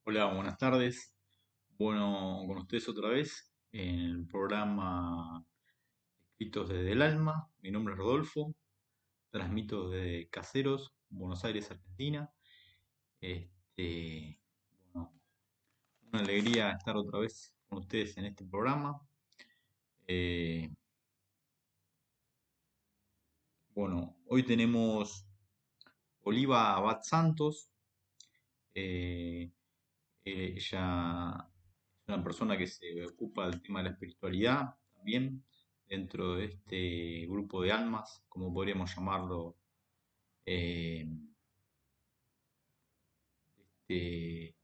Hola, buenas tardes. Bueno, con ustedes otra vez en el programa Escritos desde el Alma. Mi nombre es Rodolfo, transmito desde Caseros, Buenos Aires, Argentina. Este, bueno, una alegría estar otra vez con ustedes en este programa. Eh, bueno, hoy tenemos Oliva Abad Santos. eh, Ella es una persona que se ocupa del tema de la espiritualidad también dentro de este grupo de almas, como podríamos llamarlo, eh, este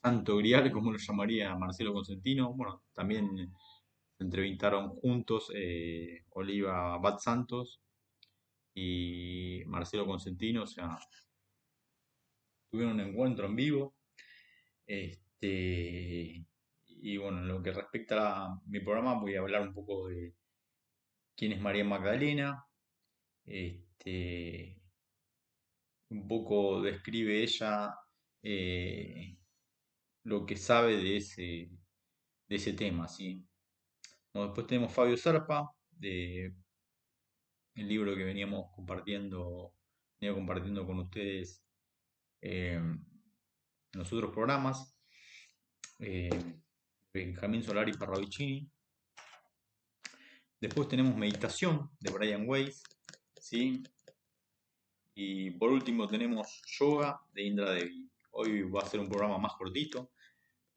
Santo Grial, como lo llamaría Marcelo Consentino. Bueno, también se entrevistaron juntos Oliva Bat Santos y Marcelo Consentino, o sea, tuvieron un encuentro en vivo. Y bueno, en lo que respecta a mi programa, voy a hablar un poco de quién es María Magdalena. Este, un poco describe ella eh, lo que sabe de ese tema, ¿sí? Bueno, después tenemos Fabio Serpa, de el libro que venía compartiendo con ustedes en los otros programas. eh, Benjamín Solari Parravicini. Después tenemos Meditación de Brian Weiss, ¿sí? Y por último tenemos Yoga de Indra Devi. Hoy va a ser un programa más cortito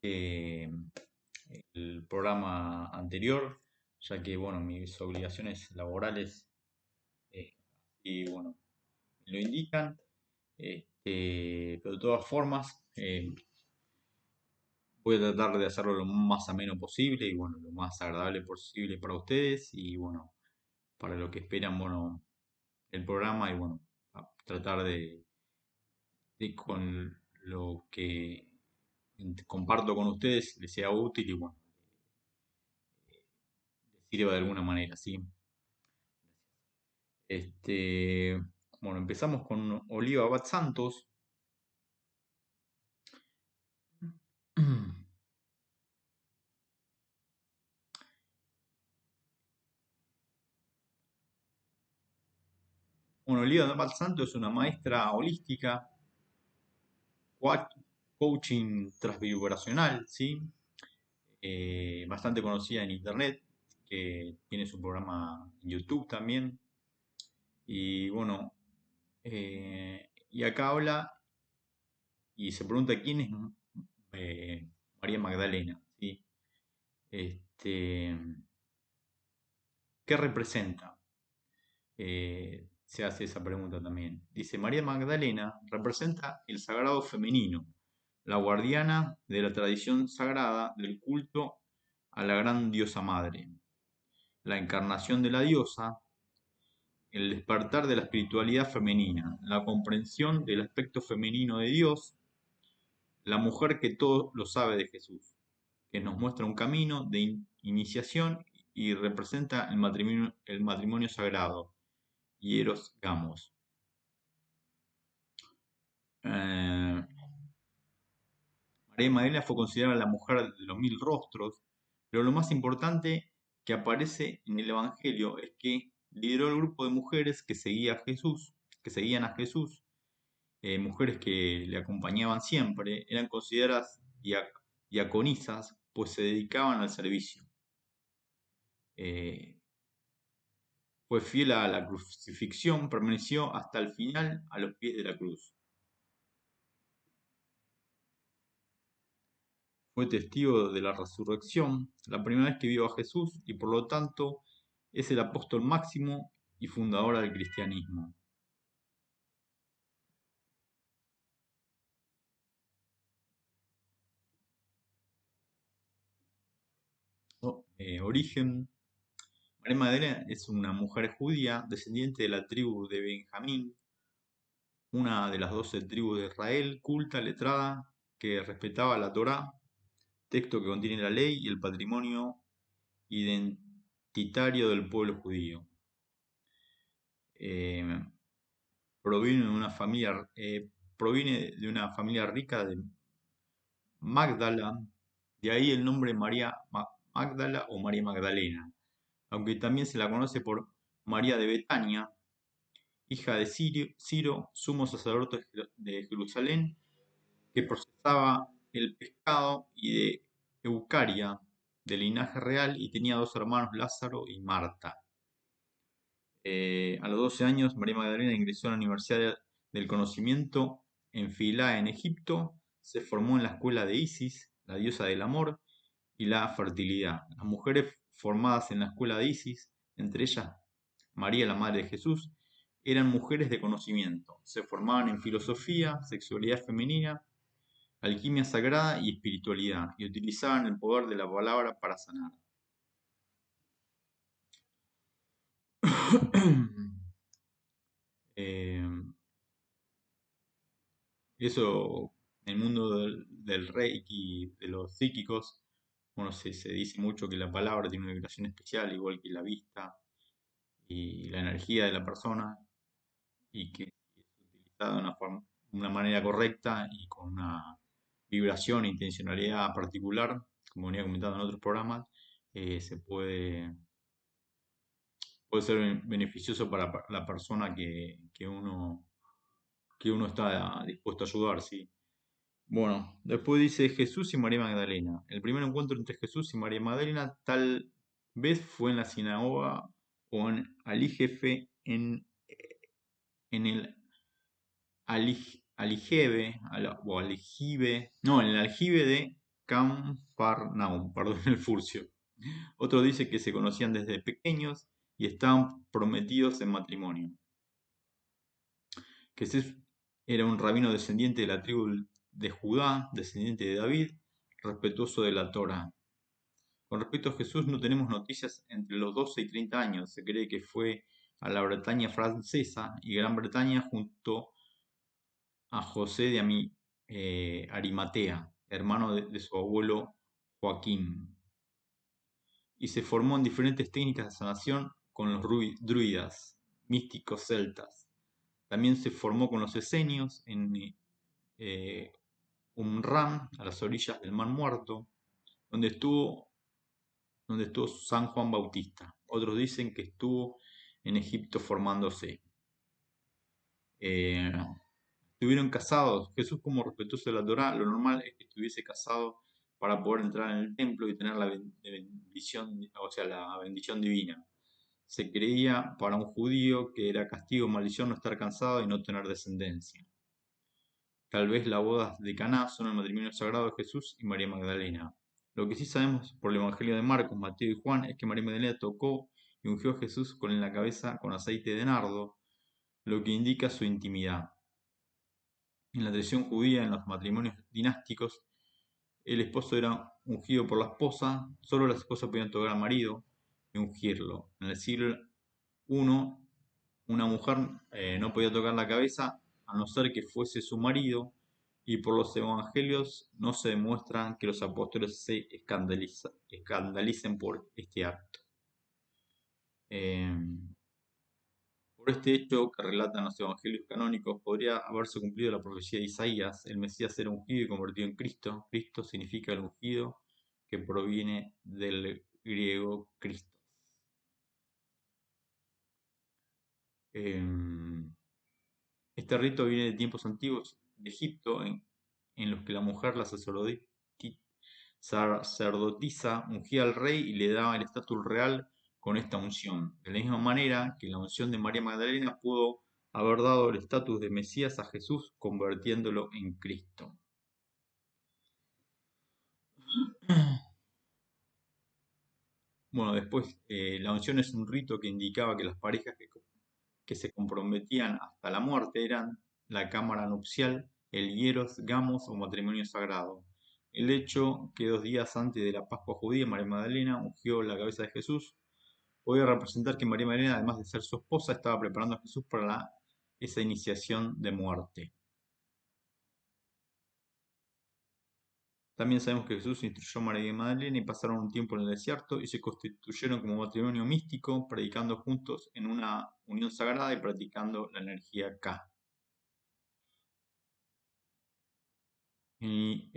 que el programa anterior, ya que bueno, mis obligaciones laborales y bueno, lo indican. Pero de todas formas, voy a tratar de hacerlo lo más ameno posible y bueno, lo más agradable posible para ustedes y bueno, para lo que esperan, bueno, el programa y bueno, a tratar de con lo que comparto con ustedes les sea útil y bueno, les sirva de alguna manera, ¿sí? Este, bueno, empezamos con Oliva Bat Santos. Bueno, Oliva Bat Santos es una maestra holística, coaching transvibracional, ¿sí? Bastante conocida en internet, que tiene su programa en YouTube también. Y bueno, y acá habla y se pregunta quién es María Magdalena, ¿sí? Este, ¿Qué representa? Se hace esa pregunta también. Dice, María Magdalena representa el sagrado femenino, la guardiana de la tradición sagrada del culto a la gran diosa madre, la encarnación de la diosa, el despertar de la espiritualidad femenina, la comprensión del aspecto femenino de Dios, la mujer que todo lo sabe de Jesús, que nos muestra un camino de iniciación y representa el matrimonio sagrado, Hieros Gamos. Eh, María Magdalena fue considerada la mujer de los mil rostros, pero lo más importante que aparece en el Evangelio es que lideró el grupo de mujeres que seguían a Jesús, mujeres que le acompañaban siempre, eran consideradas diaconisas, pues se dedicaban al servicio. Eh, Fue fiel a la crucifixión, permaneció hasta el final a los pies de la cruz. Fue testigo de la resurrección, la primera vez que vio a Jesús y por lo tanto es el apóstol máximo y fundador del cristianismo. Origen. María Magdalena es una mujer judía descendiente de la tribu de Benjamín, una de las 12 tribus de Israel, culta, letrada, que respetaba la Torá, texto que contiene la ley y el patrimonio identitario del pueblo judío. Eh, proviene de una familia, Proviene de una familia rica Magdala, de ahí el nombre María Magdala o María Magdalena, aunque también se la conoce por María de Betania, hija de Ciro, sumo sacerdote de Jerusalén, que procesaba el pescado, y de Eucaria, de linaje real, y tenía dos hermanos, Lázaro y Marta. A los 12 años, María Magdalena ingresó a la Universidad del Conocimiento en Filá, en Egipto. Se formó en la escuela de Isis, la diosa del amor y la fertilidad. Las mujeres formadas en la escuela de Isis, entre ellas María, la madre de Jesús, eran mujeres de conocimiento. Se formaban en filosofía, sexualidad femenina, alquimia sagrada y espiritualidad, y utilizaban el poder de la palabra para sanar. Eh, Eso, en el mundo del Reiki, de los psíquicos, bueno, se dice mucho que la palabra tiene una vibración especial, igual que la vista y la energía de la persona, y que es utilizada de una manera correcta y con una vibración e intencionalidad particular, como venía comentando en otros programas, se puede ser beneficioso para la persona que uno está dispuesto a ayudar, ¿sí? Bueno, después dice Jesús y María Magdalena. El primer encuentro entre Jesús y María Magdalena tal vez fue en la sinagoga o en Alijefe, en el Alijebe, o Alijibe, no, en el Aljibe de Camfarnaum, perdón el furcio. Otro dice que se conocían desde pequeños y estaban prometidos en matrimonio. Jesús era un rabino descendiente de la tribu de Judá, descendiente de David, respetuoso de la Torá. Con respecto a Jesús, no tenemos noticias entre los 12 y 30 años. Se cree que fue a la Bretaña francesa y Gran Bretaña junto a José de Arimatea, hermano de su abuelo Joaquín, y se formó en diferentes técnicas de sanación con los druidas, místicos celtas. También se formó con los esenios en eh, Qumran, a las orillas del Mar Muerto, donde estuvo San Juan Bautista. Otros dicen que estuvo en Egipto formándose. Eh, Estuvieron casados. Jesús, como respetuoso de la Torá, lo normal es que estuviese casado para poder entrar en el templo y tener la bendición, o sea, la bendición divina. Se creía para un judío que era castigo o maldición no estar casado y no tener descendencia. Tal vez las bodas de Caná son el matrimonio sagrado de Jesús y María Magdalena. Lo que sí sabemos por el Evangelio de Marcos, Mateo y Juan es que María Magdalena tocó y ungió a Jesús en la cabeza con aceite de nardo, lo que indica su intimidad. En la tradición judía, en los matrimonios dinásticos, el esposo era ungido por la esposa, solo las esposas podían tocar al marido y ungirlo. En el siglo I, una mujer no podía tocar la cabeza a no ser que fuese su marido, y por los evangelios no se demuestra que los apóstoles se escandalicen por este acto. Por este hecho que relatan los evangelios canónicos, podría haberse cumplido la profecía de Isaías: el Mesías era ungido y convertido en Cristo. Cristo significa el ungido, que proviene del griego Christos. Este rito viene de tiempos antiguos de Egipto, en los que la mujer, la sacerdotisa, ungía al rey y le daba el estatus real con esta unción. De la misma manera que la unción de María Magdalena pudo haber dado el estatus de Mesías a Jesús, convirtiéndolo en Cristo. Bueno, después, la unción es un rito que indicaba que las parejas que se comprometían hasta la muerte eran la cámara nupcial, el hieros, gamos o matrimonio sagrado. El hecho que 2 días antes de la Pascua judía, María Magdalena ungió la cabeza de Jesús podía representar que María Magdalena, además de ser su esposa, estaba preparando a Jesús para esa iniciación de muerte. También sabemos que Jesús instruyó a María Magdalena y pasaron un tiempo en el desierto y se constituyeron como matrimonio místico, predicando juntos en una unión sagrada y practicando la energía K. Y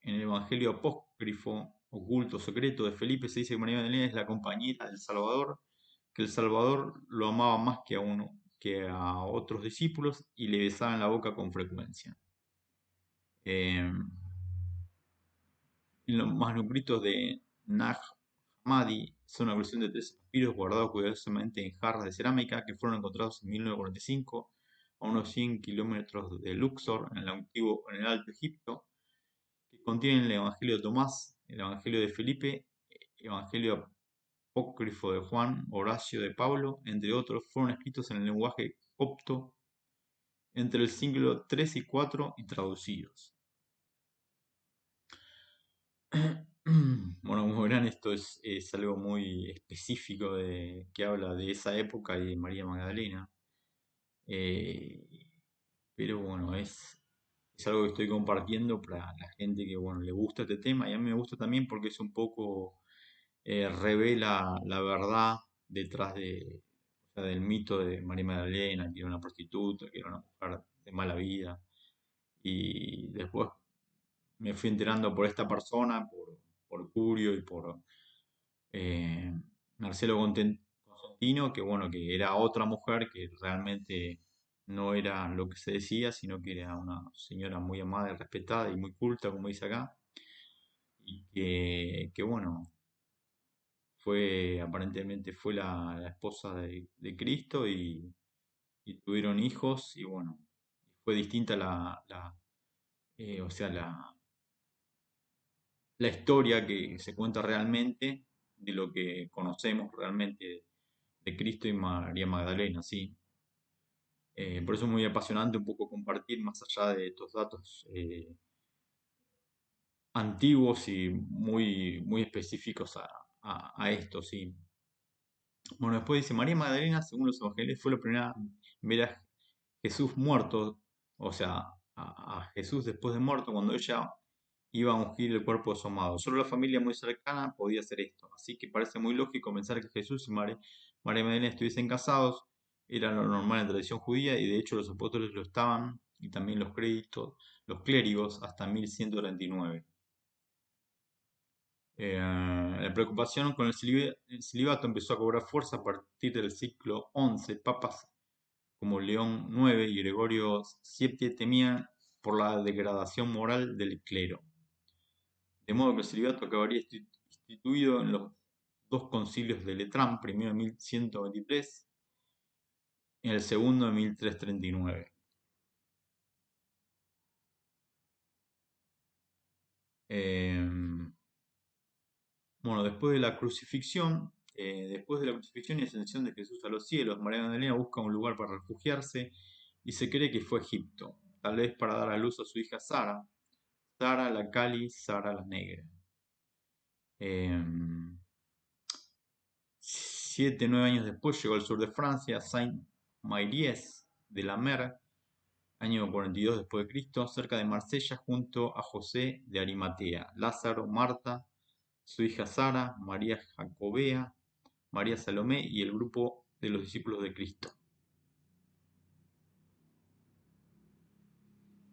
En el Evangelio apócrifo, oculto, secreto de Felipe, se dice que María Magdalena es la compañera del Salvador, que el Salvador lo amaba más que a uno, que a otros discípulos y le besaba en la boca con frecuencia. Eh, en los manuscritos de Nag Hammadi son una colección de 3 papiros guardados cuidadosamente en jarras de cerámica que fueron encontrados en 1945 a unos 100 kilómetros de Luxor, en el Alto Egipto, que contienen el Evangelio de Tomás, el Evangelio de Felipe, el Evangelio apócrifo de Juan, Horacio de Pablo, entre otros, fueron escritos en el lenguaje copto entre el siglo III y IV y traducidos. Bueno, como verán, esto es algo muy específico que habla de esa época y de María Magdalena. Eh, pero bueno, es algo que estoy compartiendo para la gente que bueno, le gusta este tema y a mí me gusta también porque es un poco revela la verdad detrás o sea, del mito de María Magdalena, que era una prostituta, que era una mujer de mala vida. Y después me fui enterando por esta persona, por Curio y por eh, Marcelo Constantino, que bueno, que era otra mujer que realmente no era lo que se decía, sino que era una señora muy amada y respetada y muy culta, como dice acá, y que bueno, aparentemente fue la esposa de Cristo y tuvieron hijos y bueno, fue distinta o sea, la historia que se cuenta realmente de lo que conocemos realmente de Cristo y María Magdalena, sí. Por eso es muy apasionante un poco compartir más allá de estos datos antiguos y muy específicos a esto, sí. Bueno, después dice, María Magdalena, según los evangelios, fue la primera en ver a Jesús muerto, o sea, a Jesús después de muerto, cuando ella iba a ungir el cuerpo de su amado. Solo la familia muy cercana podía hacer esto, así que parece muy lógico pensar que Jesús y María Magdalena estuviesen casados, era lo normal en la tradición judía, y de hecho los apóstoles lo estaban, y también los clérigos, hasta 1139. La preocupación con el celibato empezó a cobrar fuerza a partir del siglo XI. Papas como León IX y Gregorio VII temían por la degradación moral del clero. De modo que el celibato acabaría instituido en los dos concilios de Letrán, primero en 1123 y el segundo en 1339. Bueno, después de la crucifixión y ascensión de Jesús a los cielos, María Magdalena busca un lugar para refugiarse y se cree que fue Egipto, tal vez para dar a luz a su hija Sara, Sara la Cali, Sara la Negra. 9 años después llegó al sur de Francia, a Saint-Maurice de la Mer, año 42 después de Cristo, cerca de Marsella, junto a José de Arimatea, Lázaro, Marta, su hija Sara, María Jacobea, María Salomé y el grupo de los discípulos de Cristo.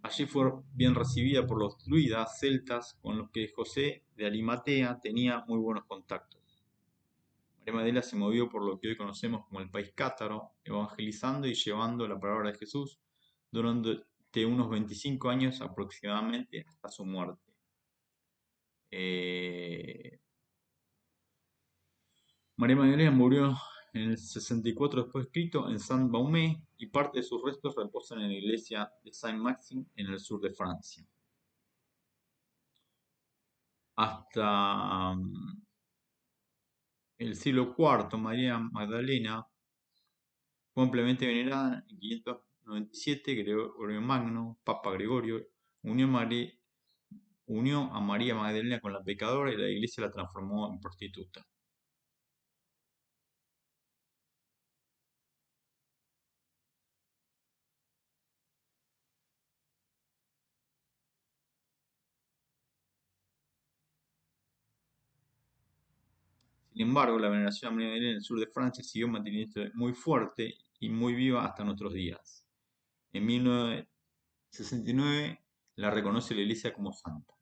Allí fue bien recibida por los druidas celtas con los que José de Arimatea tenía muy buenos contactos. María Magdalena se movió por lo que hoy conocemos como el país cátaro, evangelizando y llevando la palabra de Jesús durante unos 25 años aproximadamente hasta su muerte. María Magdalena murió en el 64 después de Cristo en Saint-Baume y parte de sus restos reposan en la iglesia de Saint-Maxime en el sur de Francia. Hasta el siglo IV, María Magdalena fue ampliamente venerada. En 597, Gregorio Magno, Papa Gregorio, unió, unió a María Magdalena con la pecadora y la iglesia la transformó en prostituta. Sin embargo, la veneración a María Magdalena en el sur de Francia siguió manteniéndose muy fuerte y muy viva hasta nuestros días. En 1969 la reconoce la iglesia como santa.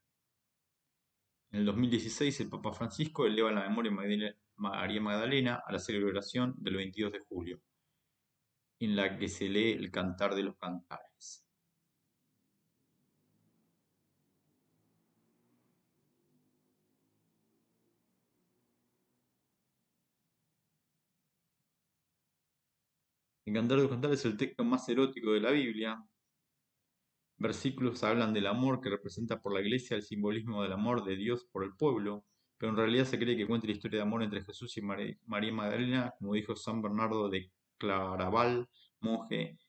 En el 2016, el Papa Francisco eleva la memoria de María Magdalena a la celebración del 22 de julio, en la que se lee el Cantar de los Cantares. El Cantar de los Cantares es el texto más erótico de la Biblia. Versículos hablan del amor que representa por la Iglesia el simbolismo del amor de Dios por el pueblo, pero en realidad se cree que cuenta la historia de amor entre Jesús y María Magdalena, como dijo San Bernardo de Claraval, monje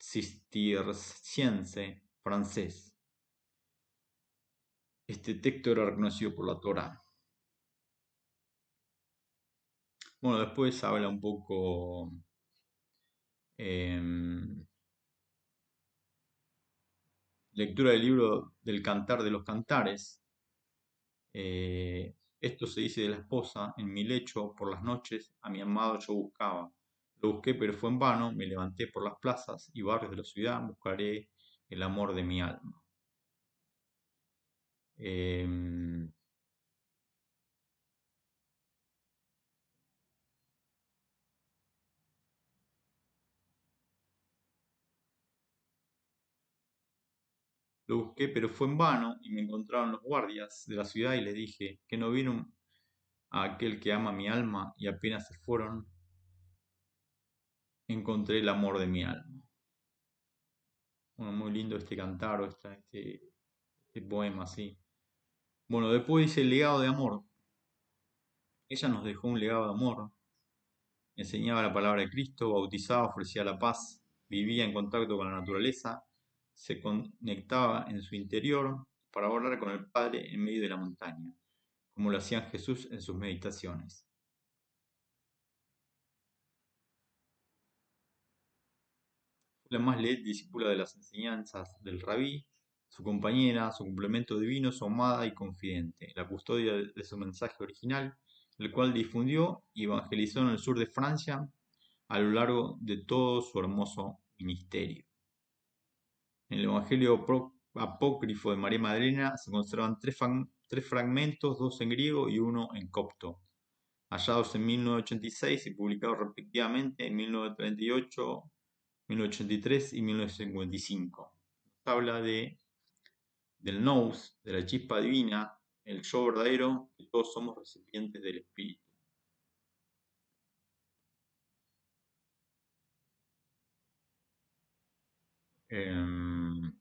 cisterciense francés. Este texto era reconocido por la Torá. Bueno, después habla un poco lectura del libro del Cantar de los Cantares. Esto se dice de la esposa: en mi lecho por las noches a mi amado yo buscaba. Lo busqué pero fue en vano, me levanté por las plazas y barrios de la ciudad, buscaré el amor de mi alma. Em, Lo busqué pero fue en vano y me encontraron los guardias de la ciudad y les dije que no vieron a aquel que ama mi alma y apenas se fueron, encontré el amor de mi alma. Bueno, muy lindo este cantar o este poema, sí. Bueno, después dice el legado de amor. Ella nos dejó un legado de amor. Enseñaba la palabra de Cristo, bautizaba, ofrecía la paz, vivía en contacto con la naturaleza, se conectaba en su interior para hablar con el Padre en medio de la montaña, como lo hacía Jesús en sus meditaciones. Fue la más leal discípula de las enseñanzas del Rabí, su compañera, su complemento divino, su amada y confidente, la custodia de su mensaje original, el cual difundió y evangelizó en el sur de Francia a lo largo de todo su hermoso ministerio. En el Evangelio apócrifo de María Magdalena se conservan tres fragmentos, dos en griego y uno en copto, hallados en 1986 y publicados respectivamente en 1938, 1983 y 1955. Habla del nous, de la chispa divina, el yo verdadero, que todos somos recipientes del Espíritu. Em,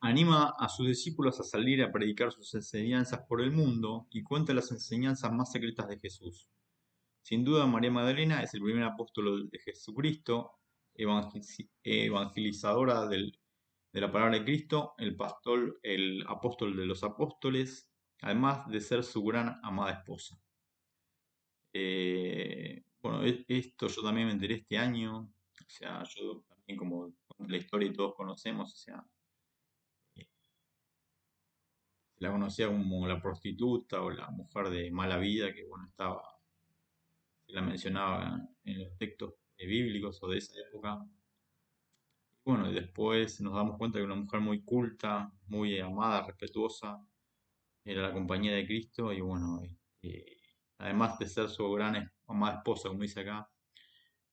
Anima a sus discípulos a salir a predicar sus enseñanzas por el mundo y cuenta las enseñanzas más secretas de Jesús. Sin duda, María Magdalena es el primer apóstol de Jesucristo, evangelizadora de la palabra de Cristo, el apóstol de los apóstoles, además de ser su gran amada esposa. Bueno, esto yo también me enteré este año, o sea, yo también como la historia y todos conocemos, o sea, se la conocía como la prostituta o la mujer de mala vida, que bueno, se la mencionaba en los textos bíblicos o de esa época. Y bueno, y después nos damos cuenta que una mujer muy culta, muy amada, respetuosa, era la compañía de Cristo y bueno, además de ser su gran amada esposa, como dice acá,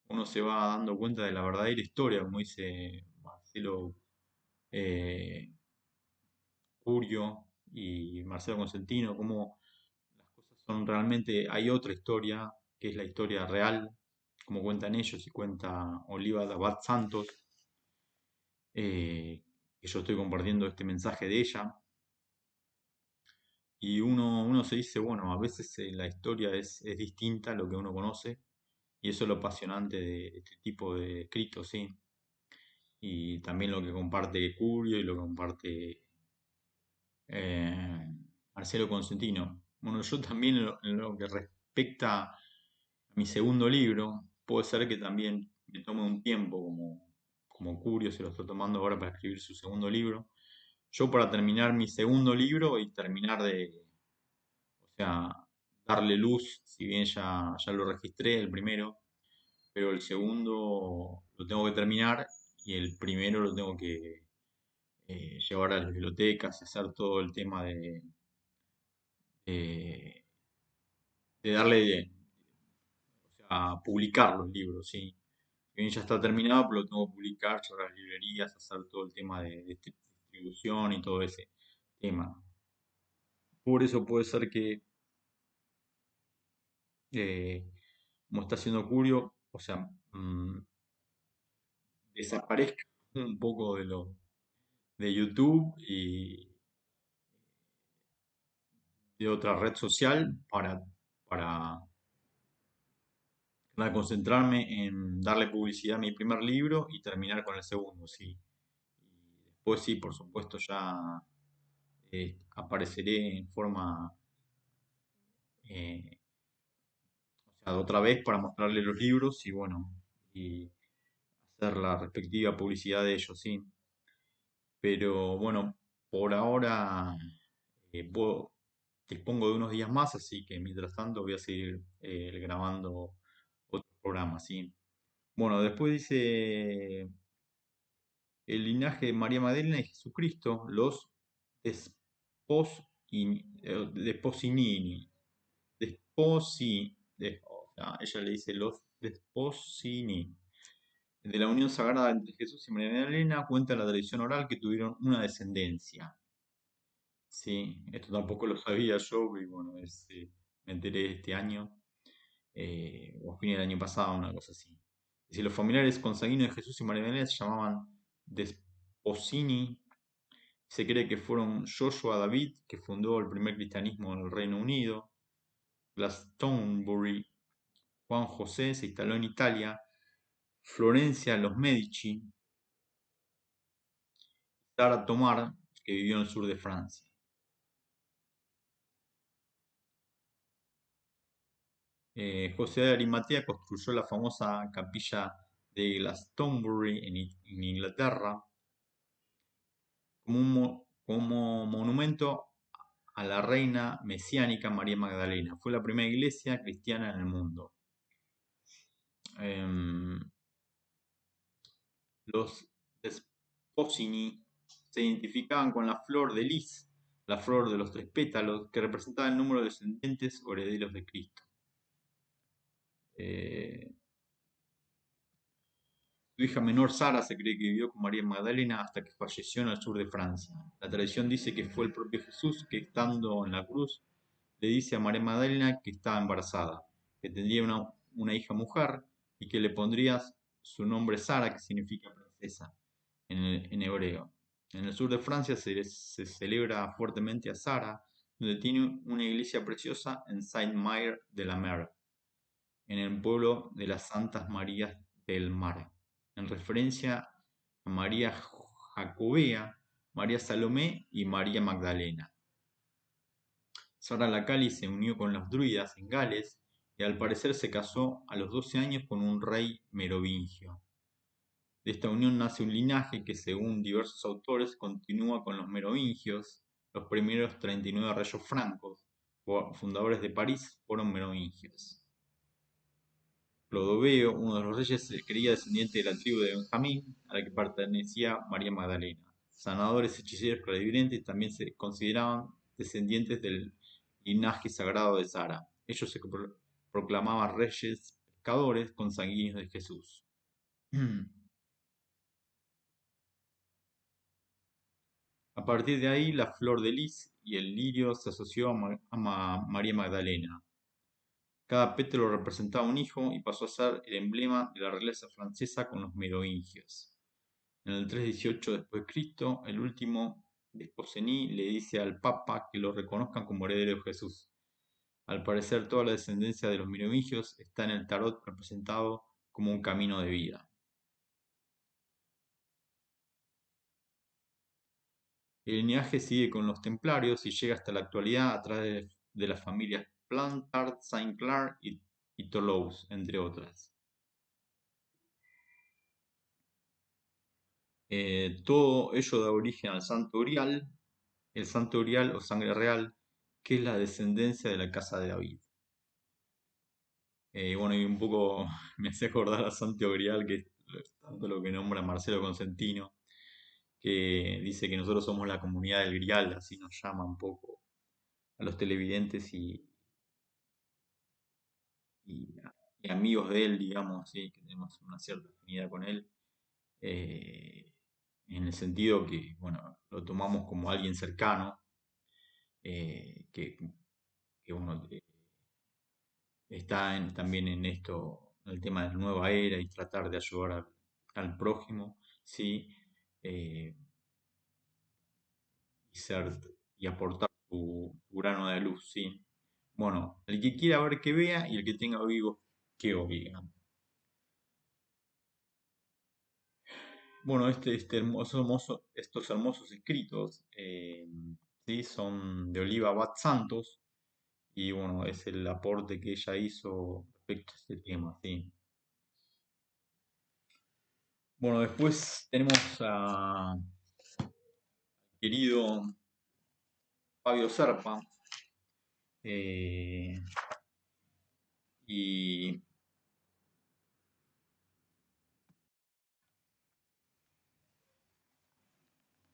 uno se va dando cuenta de la verdadera historia, como dice Marcelo Curio y Marcelo Consentino, cómo las cosas son realmente, hay otra historia, que es la historia real, como cuentan ellos y cuenta Oliva Abad Santos, que yo estoy compartiendo este mensaje de ella, y uno se dice, bueno, a veces la historia es distinta a lo que uno conoce, y eso es lo apasionante de este tipo de escritos, ¿sí? Y también lo que comparte Curio y lo que comparte eh, Marcelo Consentino. Bueno, yo también en lo que respecta a mi segundo libro, puede ser que también me tome un tiempo, como Curio se lo está tomando ahora para escribir su segundo libro. Yo para terminar mi segundo libro y terminar o sea, darle luz, si bien ya lo registré el primero, pero el segundo lo tengo que terminar y el primero lo tengo que llevar a las bibliotecas y hacer todo el tema de, de darle, o sea, publicar los libros, ¿sí? Si bien ya está terminado, pero lo tengo que publicar, llevar a las librerías, hacer todo el tema de distribución y todo ese tema. Por eso puede ser que, eh, como está haciendo Curio, o sea, desaparezca un poco de YouTube y de otra red social para, para concentrarme en darle publicidad a mi primer libro y terminar con el segundo, sí. Y después sí, por supuesto, ya apareceré en forma, eh, o sea, otra vez para mostrarle los libros y bueno, y hacer la respectiva publicidad de ellos, sí. Pero bueno, por ahora dispongo de unos días más, así que mientras tanto voy a seguir grabando otros programas, ¿sí? Bueno, después dice el linaje de María Magdalena y Jesucristo, los Desposinini. O sea, ella le dice los Desposini. De la unión sagrada entre Jesús y María Magdalena cuenta la tradición oral que tuvieron una descendencia. Sí, esto tampoco lo sabía yo y bueno, me enteré este año, o a fin del año pasado, una cosa así. Si los familiares consanguíneos de Jesús y María Magdalena se llamaban Desposini, se cree que fueron Joshua David, que fundó el primer cristianismo en el Reino Unido, Glastonbury, Juan José se instaló en Italia, Florencia los Medici, Sara Tomar, que vivió en el sur de Francia. José de Arimatea construyó la famosa capilla de Glastonbury en Inglaterra como monumento a la reina mesiánica María Magdalena. Fue la primera iglesia cristiana en el mundo. Em, los Desposini se identificaban con la flor de lis, la flor de los tres pétalos, que representaba el número de descendientes o herederos de Cristo. Eh, Su hija menor Sara se cree que vivió con María Magdalena hasta que falleció en el sur de Francia. La tradición dice que fue el propio Jesús que, estando en la cruz, le dice a María Magdalena que estaba embarazada, que tendría una hija mujer y que le pondría su nombre Sara, que significa princesa en hebreo. En el sur de Francia se celebra fuertemente a Sara, donde tiene una iglesia preciosa en Saint-Maire de la Mer, en el pueblo de las Santas Marías del Mar, en referencia a María Jacobea, María Salomé y María Magdalena. Sara Lacali se unió con los druidas en Gales y al parecer se casó a los 12 años con un rey merovingio. De esta unión nace un linaje que, según diversos autores, continúa con los merovingios. Los primeros 39 reyes francos, fundadores de París, fueron merovingios. Clodoveo, uno de los reyes, se creía descendiente de la tribu de Benjamín, a la que pertenecía María Magdalena. Sanadores, hechiceros clarividentes también se consideraban descendientes del linaje sagrado de Sara. Ellos se proclamaban reyes pescadores consanguíneos de Jesús. A partir de ahí, la flor de lis y el lirio se asoció a María Magdalena. Cada pétalo representaba un hijo y pasó a ser el emblema de la realeza francesa con los merovingios. En el 318 después de Cristo, el último Desposení le dice al Papa que lo reconozcan como heredero de Jesús. Al parecer, toda la descendencia de los merovingios está en el tarot representado como un camino de vida. El linaje sigue con los templarios y llega hasta la actualidad a través de las familias Plantard, Saint-Clar y Toulouse, entre otras. Todo ello da origen al Santo Grial, el Santo Grial o sangre real, que es la descendencia de la casa de David. Bueno, y un poco me hace acordar a Santiago Grial, que es tanto lo que nombra Marcelo Consentino, que dice que nosotros somos la comunidad del Grial, así nos llama un poco a los televidentes y, y amigos de él, digamos, ¿sí? Que tenemos una cierta afinidad con él, eh, en el sentido que, bueno, lo tomamos como alguien cercano, eh, que, que, bueno, está también en esto, en el tema de la nueva era y tratar de ayudar al prójimo, ¿sí? Eh, y ser y aportar su grano de luz, ¿sí? Bueno, el que quiera ver que vea y el que tenga vivo que oiga. Bueno, estos hermosos escritos, ¿sí? Son de Oliva Bat Santos y bueno, es el aporte que ella hizo respecto a este tema, ¿sí? Bueno, después tenemos a querido Fabio Serpa, eh, y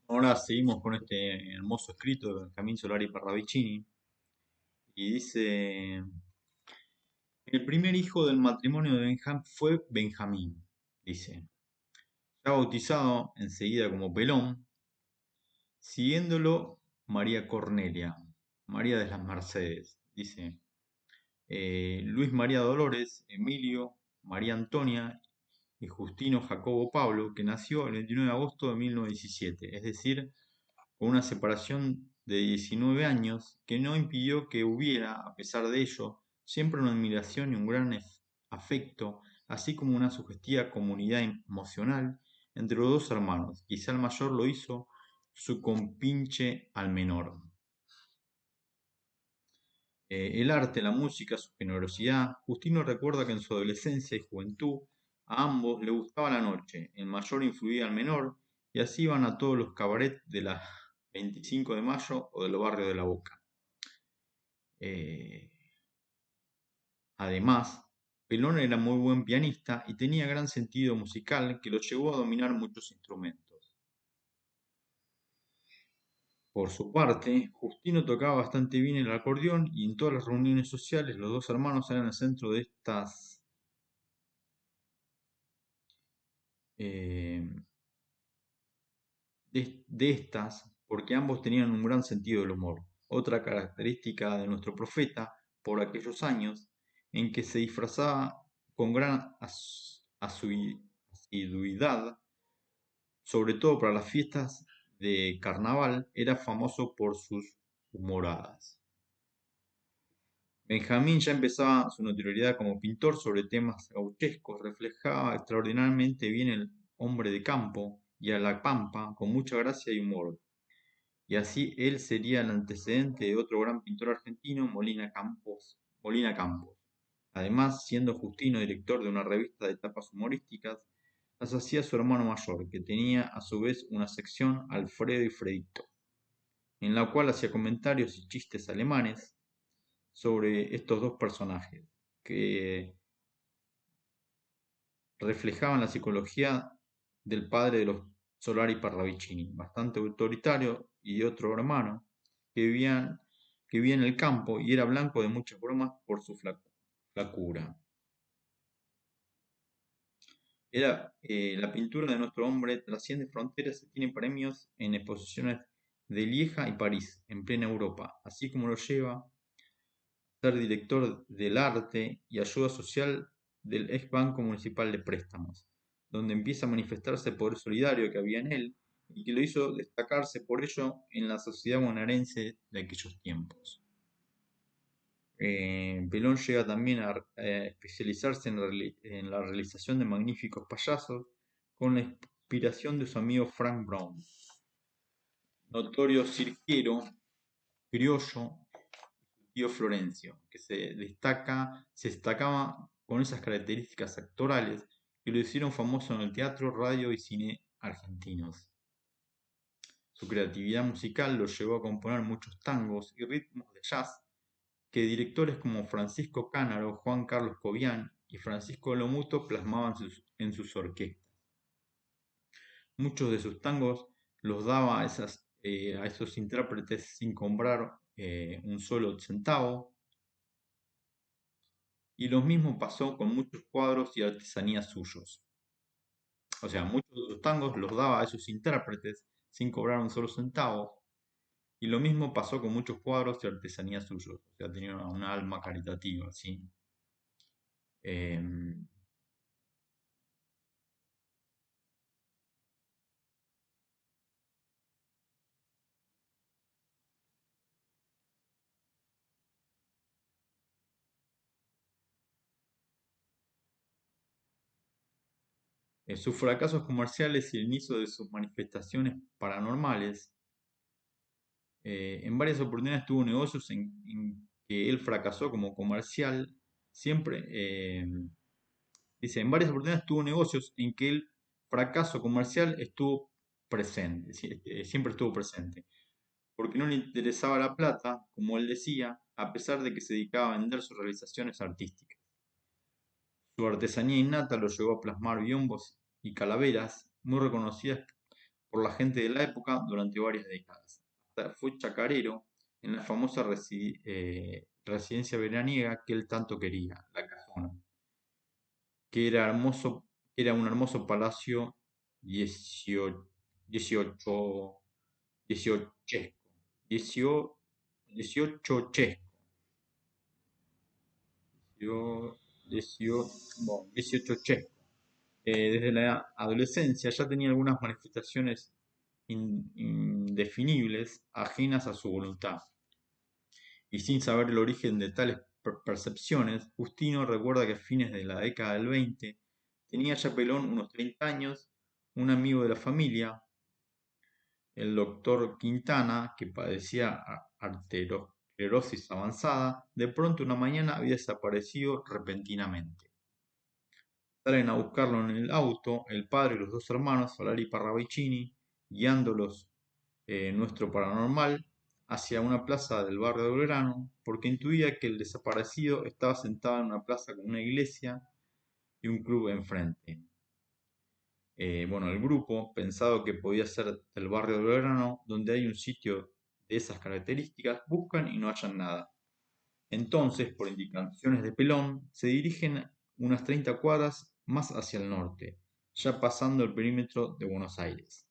ahora seguimos con este hermoso escrito de Benjamín Solari Parravicini y dice: el primer hijo del matrimonio de Benjamín fue Benjamín, dice, ya bautizado enseguida como Pelón, siguiéndolo María Cornelia, María de las Mercedes, dice, Luis María Dolores, Emilio, María Antonia y Justino Jacobo Pablo, que nació el 29 de agosto de 1917, es decir, con una separación de 19 años que no impidió que hubiera, a pesar de ello, siempre una admiración y un gran afecto, así como una sugestiva comunidad emocional entre los dos hermanos. Quizá el mayor lo hizo su compinche al menor. El arte, la música, su generosidad. Justino recuerda que en su adolescencia y juventud a ambos le gustaba la noche, el mayor influía al menor y así iban a todos los cabarets de la 25 de mayo o del barrio de La Boca. Eh, Además, Pelón era muy buen pianista y tenía gran sentido musical que lo llevó a dominar muchos instrumentos. Por su parte, Justino tocaba bastante bien el acordeón y en todas las reuniones sociales los dos hermanos eran el centro eh, de estas porque ambos tenían un gran sentido del humor, otra característica de nuestro profeta por aquellos años en que se disfrazaba con gran asiduidad, sobre todo para las fiestas de carnaval, era famoso por sus humoradas. Benjamín ya empezaba su notoriedad como pintor sobre temas gauchescos, reflejaba extraordinariamente bien el hombre de campo y a la pampa con mucha gracia y humor. Y así él sería el antecedente de otro gran pintor argentino, Molina Campos. Además, siendo Justino director de una revista de tapas humorísticas, las hacía su hermano mayor, que tenía a su vez una sección Alfredo y Fredito, en la cual hacía comentarios y chistes alemanes sobre estos dos personajes, que reflejaban la psicología del padre de los Solari Parravicini, bastante autoritario, y otro hermano que vivía en el campo y era blanco de muchas bromas por su flacura. La pintura de nuestro hombre trasciende fronteras y tiene premios en exposiciones de Lieja y París, en plena Europa, así como lo lleva a ser director del arte y ayuda social del ex Banco Municipal de Préstamos, donde empieza a manifestarse el poder solidario que había en él y que lo hizo destacarse por ello en la sociedad bonaerense de aquellos tiempos. Pelón llega también a especializarse en la realización de magníficos payasos con la inspiración de su amigo Frank Brown, notorio cirquero criollo, tío Florencio, que se destacaba con esas características actorales que lo hicieron famoso en el teatro, radio y cine argentinos. Su creatividad musical lo llevó a componer muchos tangos y ritmos de jazz que directores como Francisco Canaro, Juan Carlos Cobian y Francisco Lomuto plasmaban en sus orquestas. Muchos de sus tangos los daba a esos intérpretes sin cobrar un solo centavo, y lo mismo pasó con muchos cuadros y artesanías suyos. O sea, muchos de sus tangos los daba a esos intérpretes sin cobrar un solo centavo, y lo mismo pasó con muchos cuadros y artesanías suyos. O sea, tenía una alma caritativa, ¿sí? Em, sus fracasos comerciales y el inicio de sus manifestaciones paranormales. En varias oportunidades tuvo negocios en que él fracasó como comercial. Siempre, dice, en varias oportunidades tuvo negocios en que el fracaso comercial estuvo presente, siempre estuvo presente, porque no le interesaba la plata, como él decía, a pesar de que se dedicaba a vender sus realizaciones artísticas. Su artesanía innata lo llevó a plasmar biombos y calaveras muy reconocidas por la gente de la época durante varias décadas. Hasta fue chacarero en la famosa residencia veraniega que él tanto quería, la Casona, que era hermoso, era un hermoso palacio 18, 18, 18chesco, 18chesco, 18chesco. Desde la adolescencia ya tenía algunas manifestaciones indefinibles ajenas a su voluntad. Y sin saber el origen de tales percepciones, Justino recuerda que a fines de la década del 20 tenía ya Pelón unos 30 años, un amigo de la familia, el doctor Quintana, que padecía arteriosclerosis avanzada, de pronto una mañana había desaparecido repentinamente. Salen a buscarlo en el auto el padre y los dos hermanos, Solari y Parravicini, guiándolos nuestro paranormal hacia una plaza del barrio de Belgrano, porque intuía que el desaparecido estaba sentado en una plaza con una iglesia y un club enfrente. Bueno, el grupo, pensado que podía ser del barrio de Belgrano, donde hay un sitio de esas características, buscan y no hallan nada. Entonces, por indicaciones de Pelón, se dirigen unas 30 cuadras más hacia el norte, ya pasando el perímetro de Buenos Aires,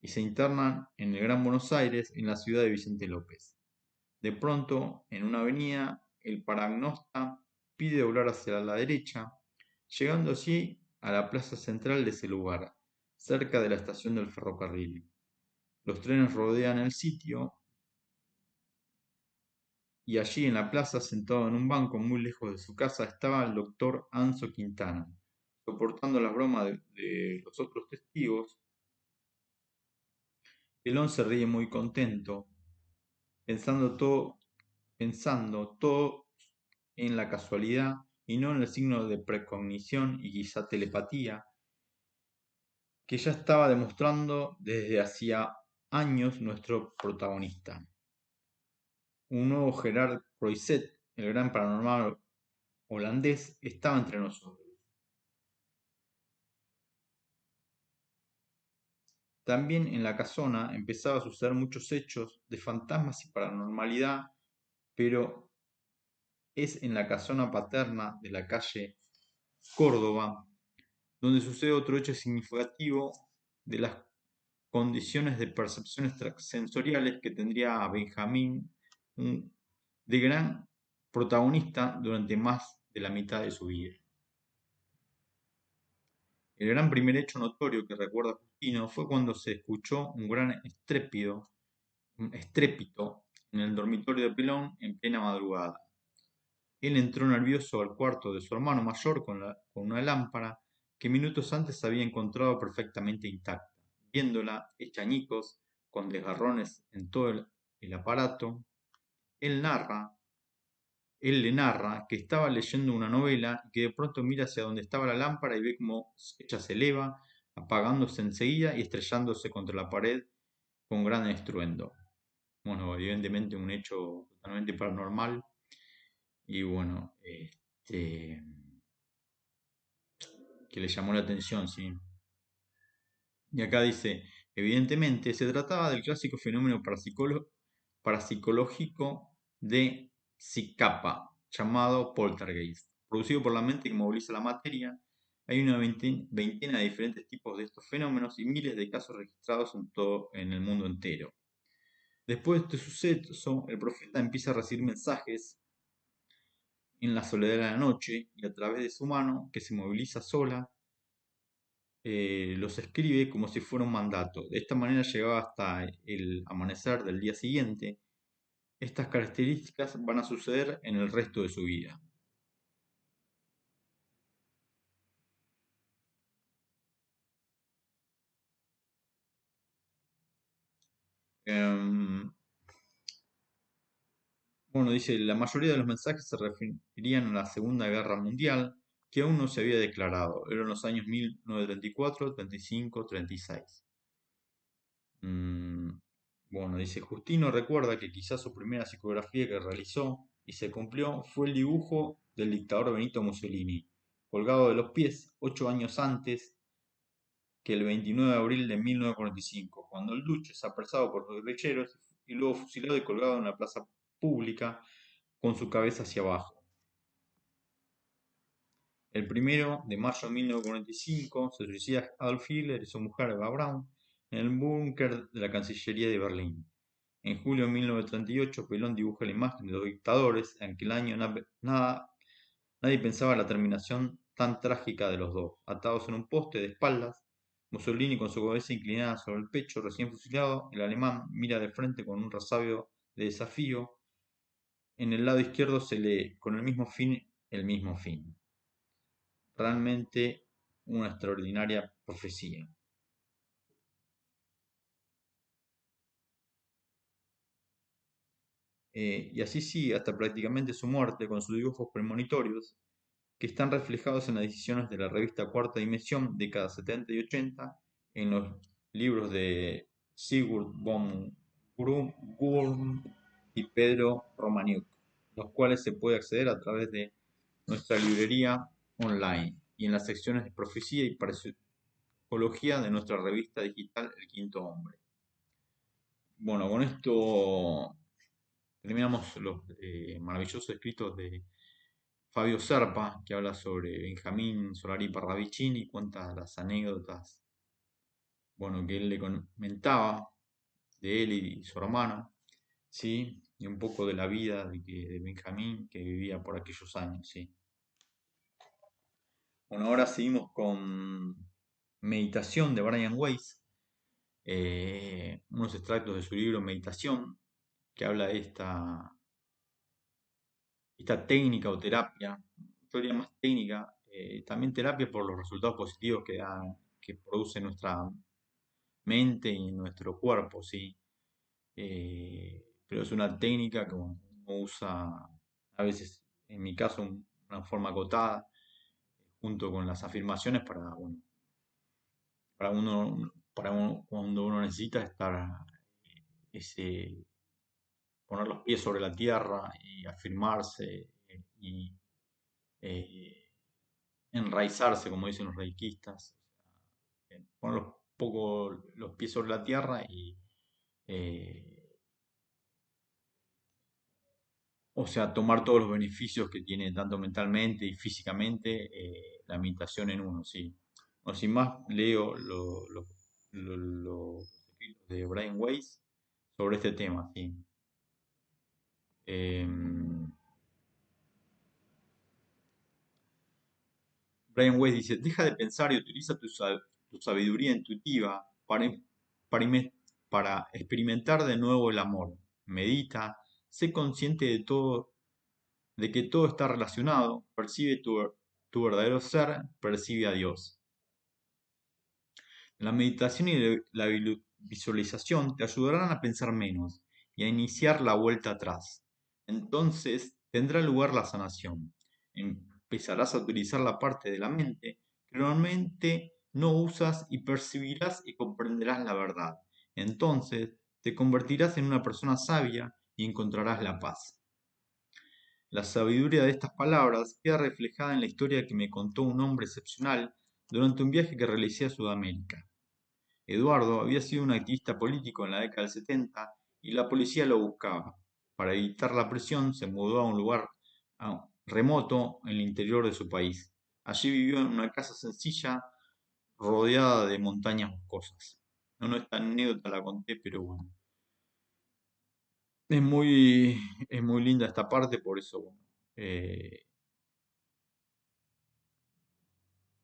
y se internan en el Gran Buenos Aires, en la ciudad de Vicente López. De pronto, en una avenida, el paragnosta pide doblar hacia la derecha, llegando así a la plaza central de ese lugar, cerca de la estación del ferrocarril. Los trenes rodean el sitio y allí en la plaza, sentado en un banco muy lejos de su casa, estaba el doctor Anzo Quintana, soportando las bromas de los otros testigos. Pelón se ríe muy contento, pensando todo en la casualidad y no en el signo de precognición y quizá telepatía que ya estaba demostrando desde hacía años nuestro protagonista. Un nuevo Gerard Croiset, el gran paranormal holandés, estaba entre nosotros. También en la casona empezaba a suceder muchos hechos de fantasmas y paranormalidad, pero es en la casona paterna de la calle Córdoba donde sucede otro hecho significativo de las condiciones de percepciones sensoriales que tendría Benjamín de gran protagonista durante más de la mitad de su vida. El gran primer hecho notorio que recuerda Justino fue cuando se escuchó un gran estrépito en el dormitorio de Pelón en plena madrugada. Él entró nervioso al cuarto de su hermano mayor con una lámpara que minutos antes había encontrado perfectamente intacta. Viéndola hecha añicos, con desgarrones en todo el aparato, él le narra que estaba leyendo una novela y que de pronto mira hacia donde estaba la lámpara y ve cómo ella se eleva, apagándose enseguida y estrellándose contra la pared con gran estruendo. Bueno, evidentemente un hecho totalmente paranormal. y bueno, que le llamó la atención, ¿sí? Y acá dice, evidentemente se trataba del clásico fenómeno parapsicológico de Psicapa, llamado poltergeist, producido por la mente que moviliza la materia. Hay una veintena de diferentes tipos de estos fenómenos y miles de casos registrados en el mundo entero. Después de este suceso, el profeta empieza a recibir mensajes en la soledad de la noche y a través de su mano, que se moviliza sola, los escribe como si fuera un mandato. De esta manera llegaba hasta el amanecer del día siguiente. Estas características van a suceder en el resto de su vida. Em, bueno, dice, la mayoría de los mensajes se referían a la Segunda Guerra Mundial, que aún no se había declarado. Eran los años 1934, 35, 36. Mm, bueno, dice, Justino recuerda que quizás su primera psicografía que realizó y se cumplió fue el dibujo del dictador Benito Mussolini, colgado de los pies 8 años antes que el 29 de abril de 1945, cuando el duque es apresado por los guerrilleros y luego fusilado y colgado en una plaza pública con su cabeza hacia abajo. El 1 de mayo de 1945 se suicida Adolf Hitler y su mujer Eva Braun en el búnker de la Cancillería de Berlín. En julio de 1938, Pelón dibuja la imagen de los dictadores, en aquel año nadie pensaba en la terminación tan trágica de los dos. Atados en un poste de espaldas, Mussolini con su cabeza inclinada sobre el pecho, recién fusilado, el alemán mira de frente con un resabio de desafío. En el lado izquierdo se lee, con el mismo fin, el mismo fin. Realmente una extraordinaria profecía. Y así sigue hasta prácticamente su muerte con sus dibujos premonitorios que están reflejados en las ediciones de la revista Cuarta Dimensión, décadas 70 y 80, en los libros de Sigurd von Gurm y Pedro Romaniuk, los cuales se puede acceder a través de nuestra librería online y en las secciones de profecía y parapsicología de nuestra revista digital El Quinto Hombre. Bueno, con esto terminamos los maravillosos escritos de Fabio Serpa, que habla sobre Benjamín Solari Parravicini y cuenta las anécdotas, bueno, que él le comentaba de él y su hermano, ¿sí? Y un poco de la vida de Benjamín que vivía por aquellos años, ¿sí? Bueno, ahora seguimos con Meditación de Brian Weiss, unos extractos de su libro Meditación, que habla de esta técnica o terapia, yo diría más técnica, también terapia por los resultados positivos que produce nuestra mente y nuestro cuerpo, ¿sí? Pero es una técnica que uno usa a veces, en mi caso, una forma acotada, junto con las afirmaciones cuando uno necesita ese, poner los pies sobre la tierra y afirmarse y eh, enraizarse, como dicen los reikistas, poner poco los pies sobre la tierra y, eh, o sea, tomar todos los beneficios que tiene tanto mentalmente y físicamente la meditación en uno, sí. O sin más, leo los escritos de Brian Weiss sobre este tema, sí. Em, Brian Weiss dice, deja de pensar y utiliza tu sabiduría intuitiva para, para experimentar de nuevo el amor. Medita, sé consciente de que todo está relacionado, percibe tu verdadero ser, percibe a Dios. La meditación y la visualización te ayudarán a pensar menos y a iniciar la vuelta atrás. Entonces tendrá lugar la sanación. Empezarás a utilizar la parte de la mente que normalmente no usas y percibirás y comprenderás la verdad. Entonces te convertirás en una persona sabia y encontrarás la paz. La sabiduría de estas palabras queda reflejada en la historia que me contó un hombre excepcional durante un viaje que realicé a Sudamérica. Eduardo había sido un activista político en la década del 70 y la policía lo buscaba. Para evitar la presión, se mudó a un lugar remoto en el interior de su país. Allí vivió en una casa sencilla rodeada de montañas boscosas. No, esta anécdota la conté, pero bueno. Es muy, es muy linda esta parte, por eso bueno, eh,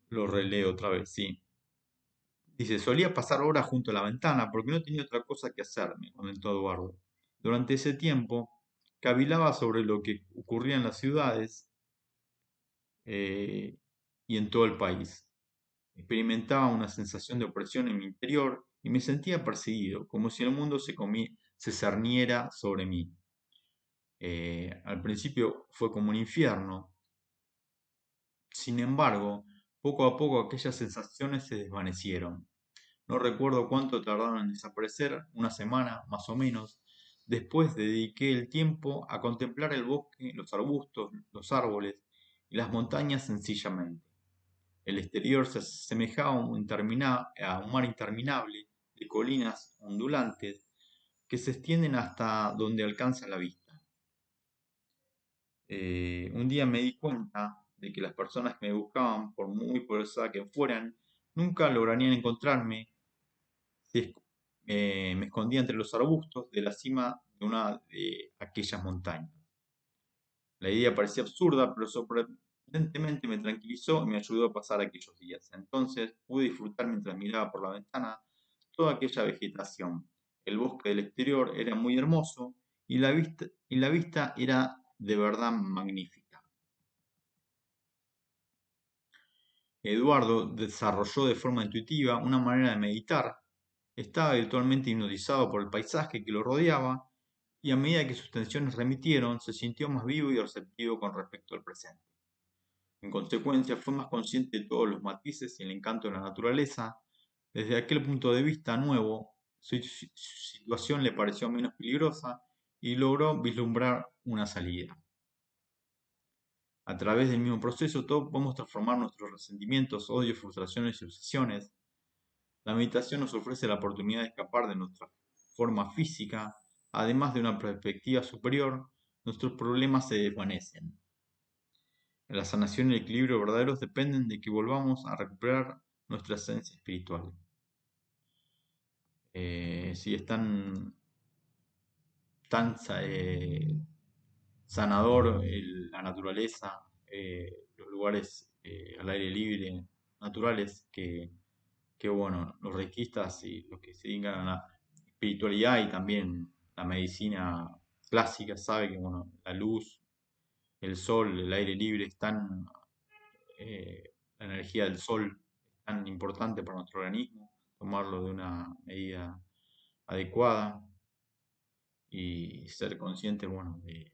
lo releo otra vez, sí. Dice, solía pasar horas junto a la ventana porque no tenía otra cosa que hacer, me comentó Eduardo. Durante ese tiempo, cavilaba sobre lo que ocurría en las ciudades eh, y en todo el país. Experimentaba una sensación de opresión en mi interior y me sentía perseguido, como si el mundo se cerniera sobre mí. Al principio fue como un infierno, sin embargo, poco a poco aquellas sensaciones se desvanecieron. No recuerdo cuánto tardaron en desaparecer, una semana más o menos. Después dediqué el tiempo a contemplar el bosque, los arbustos, los árboles y las montañas sencillamente. El exterior se asemejaba a un mar interminable de colinas ondulantes que se extienden hasta donde alcanza la vista. Un día me di cuenta de que las personas que me buscaban, por muy poderosa que fueran, nunca lograrían encontrarme si me escondía entre los arbustos de la cima de una de aquellas montañas. La idea parecía absurda, pero sorprendentemente me tranquilizó y me ayudó a pasar aquellos días. Entonces pude disfrutar mientras miraba por la ventana toda aquella vegetación. El bosque del exterior era muy hermoso y la vista era de verdad magnífica. Eduardo desarrolló de forma intuitiva una manera de meditar. Estaba virtualmente hipnotizado por el paisaje que lo rodeaba y a medida que sus tensiones remitieron, se sintió más vivo y receptivo con respecto al presente. En consecuencia, fue más consciente de todos los matices y el encanto de la naturaleza. Desde aquel punto de vista nuevo, su situación le pareció menos peligrosa y logró vislumbrar una salida. A través del mismo proceso, todos podemos transformar nuestros resentimientos, odios, frustraciones y obsesiones. La meditación nos ofrece la oportunidad de escapar de nuestra forma física. Además de una perspectiva superior, nuestros problemas se desvanecen. La sanación y el equilibrio verdaderos dependen de que volvamos a recuperar nuestra esencia espiritual. Si es tan sanador la naturaleza, los lugares al aire libre, naturales, que bueno, los reikistas y los que se dedican a la espiritualidad y también la medicina clásica sabe que bueno, la luz, el sol, el aire libre están la energía del sol es tan importante para nuestro organismo, tomarlo de una medida adecuada y ser consciente, bueno, de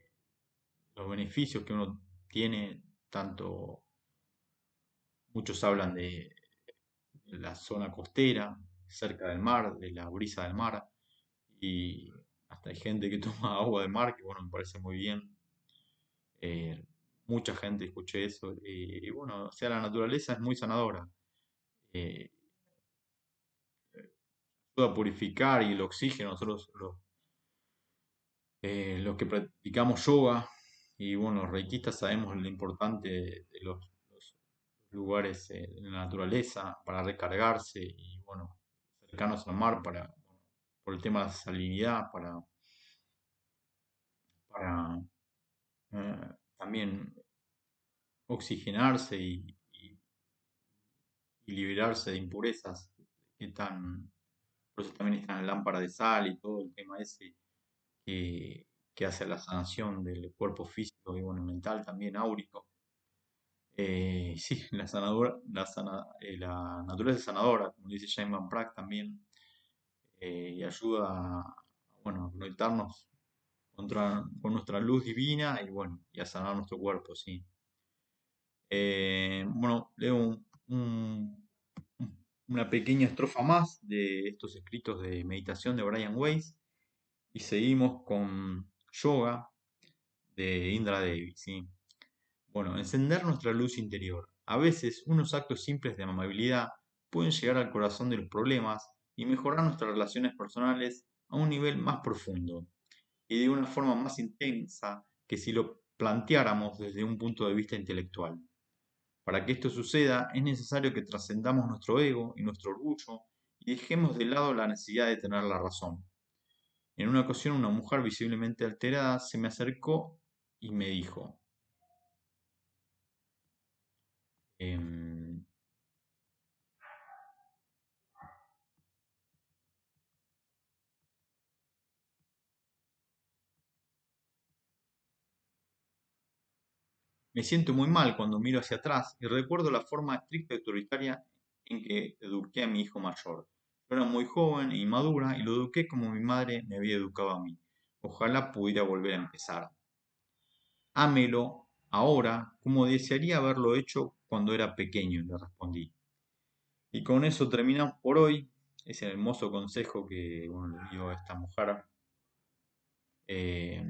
los beneficios que uno tiene, tanto muchos hablan de la zona costera, cerca del mar, de la brisa del mar, y hasta hay gente que toma agua de mar, que bueno, me parece muy bien. Eh, Mucha gente escuché eso, y bueno, o sea, la naturaleza es muy sanadora. Eh, Ayuda a purificar y el oxígeno, nosotros los que practicamos yoga y bueno, los reikistas sabemos lo importante de los lugares en la naturaleza para recargarse y bueno, cercanos al mar por el tema de la salinidad, para también oxigenarse y liberarse de impurezas que están, por eso también están las lámparas de sal y todo el tema ese que, que hace la sanación del cuerpo físico y bueno, mental también, áurico. Sí, la naturaleza es sanadora, como dice Jaime Van Praagh también, y ayuda bueno, a conectarnos con nuestra luz divina y bueno, y a sanar nuestro cuerpo, sí. Bueno, leo una pequeña estrofa más de estos escritos de meditación de Brian Weiss y seguimos con yoga. de Indra Devi, ¿sí? Bueno, encender nuestra luz interior. A veces unos actos simples de amabilidad pueden llegar al corazón de los problemas y mejorar nuestras relaciones personales a un nivel más profundo y de una forma más intensa que si lo planteáramos desde un punto de vista intelectual. Para que esto suceda es necesario que trascendamos nuestro ego y nuestro orgullo y dejemos de lado la necesidad de tener la razón. En una ocasión una mujer visiblemente alterada se me acercó y me dijo, em, me siento muy mal cuando miro hacia atrás y recuerdo la forma estricta y autoritaria en que eduqué a mi hijo mayor. Yo era muy joven e inmadura y lo eduqué como mi madre me había educado a mí. Ojalá pudiera volver a empezar. Ámelo ahora como desearía haberlo hecho cuando era pequeño, le respondí. Y con eso terminamos por hoy. Ese hermoso consejo que bueno, le dio a esta mujer. eh,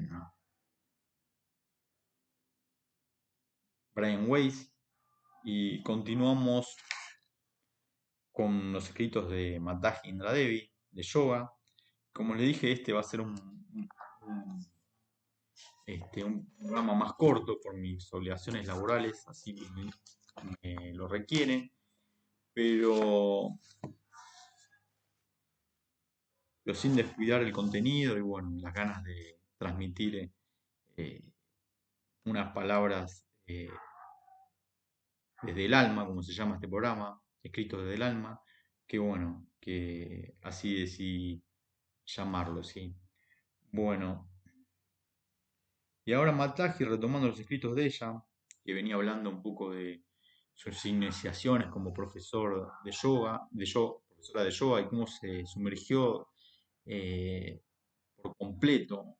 Brian Weiss. Y continuamos con los escritos de Mataji Indra Devi, de yoga. Como le dije, este va a ser un programa más corto por mis obligaciones laborales, así me lo requieren, pero, pero sin descuidar el contenido y bueno, las ganas de transmitir eh, unas palabras desde el alma, como se llama este programa, escritos desde el alma, que bueno, que así decidí llamarlo, ¿sí? Bueno, y ahora Mataji, retomando los escritos de ella, que venía hablando un poco de sus iniciaciones como profesor de yoga, profesora de yoga y cómo se sumergió eh, por completo,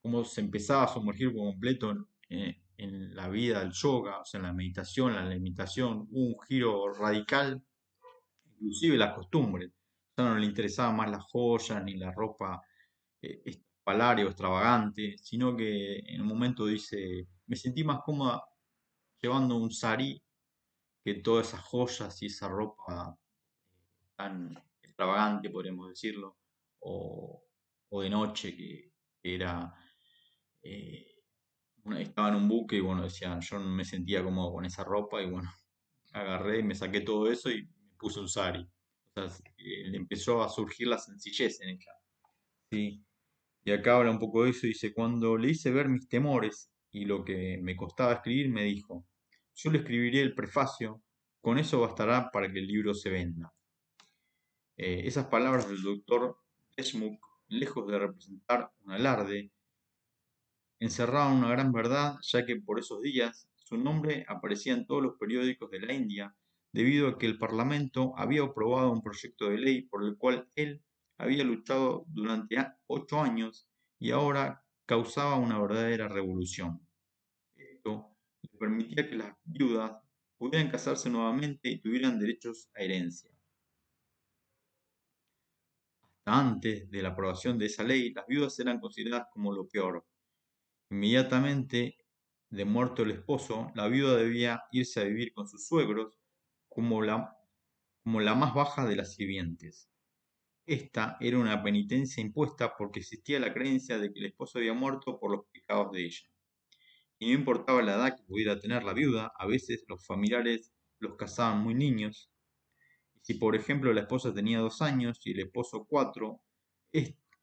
cómo se empezaba a sumergir por completo en la vida del yoga, o sea, en la meditación, la alimentación, hubo un giro radical, inclusive las costumbres. Ya no le interesaba más las joyas ni la ropa palario, extravagante, sino que en un momento dice, me sentí más cómoda llevando un sari que todas esas joyas y esa ropa tan extravagante, podríamos decirlo, o, o de noche que era, eh, estaba en un buque y bueno, decía, yo no me sentía cómodo con esa ropa y bueno, agarré y me saqué todo eso y me puse un sari. O sea, le empezó a surgir la sencillez en ella. ¿Sí? Y acá habla un poco de eso, dice, cuando le hice ver mis temores y lo que me costaba escribir, me dijo, yo le escribiré el prefacio, con eso bastará para que el libro se venda. Esas palabras del doctor Deshmukh, lejos de representar un alarde, encerraban una gran verdad, ya que por esos días su nombre aparecía en todos los periódicos de la India, debido a que el Parlamento había aprobado un proyecto de ley por el cual él había luchado durante 8 años y ahora causaba una verdadera revolución. Esto le permitía que las viudas pudieran casarse nuevamente y tuvieran derechos a herencia. Hasta antes de la aprobación de esa ley, las viudas eran consideradas como lo peor. Inmediatamente de muerto el esposo, la viuda debía irse a vivir con sus suegros como como la más baja de las sirvientes. Esta era una penitencia impuesta porque existía la creencia de que el esposo había muerto por los pecados de ella. Y no importaba la edad que pudiera tener la viuda, a veces los familiares los casaban muy niños. Y si por ejemplo la esposa tenía 2 años y el esposo 4,